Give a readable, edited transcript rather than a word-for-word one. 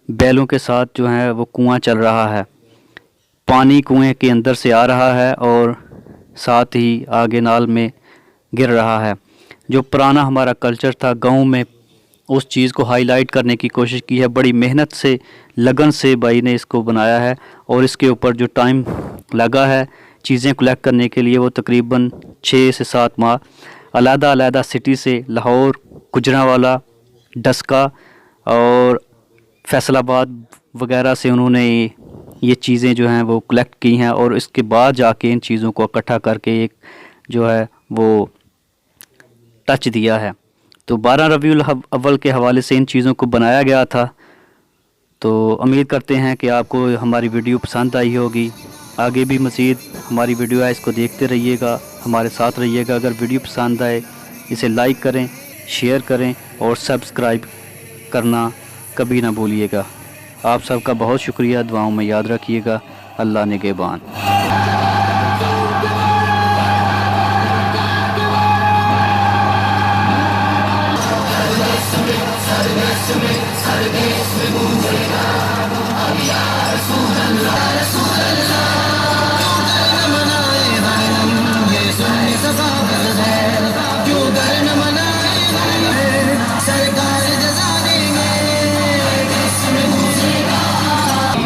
بیلوں کے ساتھ جو ہے وہ کنواں چل رہا ہے، پانی کنویں کے اندر سے آ رہا ہے اور ساتھ ہی آگے نال میں گر رہا ہے۔ جو پرانا ہمارا کلچر تھا گاؤں میں، اس چیز کو ہائی لائٹ کرنے کی کوشش کی ہے، بڑی محنت سے لگن سے بھائی نے اس کو بنایا ہے، اور اس کے اوپر جو ٹائم لگا ہے چیزیں کلیکٹ کرنے کے لیے وہ تقریباً 6 سے 7 ماہ، علیحدہ علیحدہ سٹی سے لاہور، گجرانوالہ، ڈسکا اور فیصل آباد وغیرہ سے انہوں نے یہ چیزیں جو ہیں وہ کلیکٹ کی ہیں، اور اس کے بعد جا کے ان چیزوں کو اکٹھا کر کے ایک جو ہے وہ ٹچ دیا ہے۔ تو 12 ربیع الاول کے حوالے سے ان چیزوں کو بنایا گیا تھا۔ تو امید کرتے ہیں کہ آپ کو ہماری ویڈیو پسند آئی ہوگی، آگے بھی مزید ہماری ویڈیو ہے اس کو دیکھتے رہیے گا، ہمارے ساتھ رہیے گا۔ اگر ویڈیو پسند آئے اسے لائک کریں، شیئر کریں اور سبسکرائب کرنا کبھی نہ بھولیے گا۔ آپ سب کا بہت شکریہ، دعاؤں میں یاد رکھیے گا۔ اللہ نگہبان۔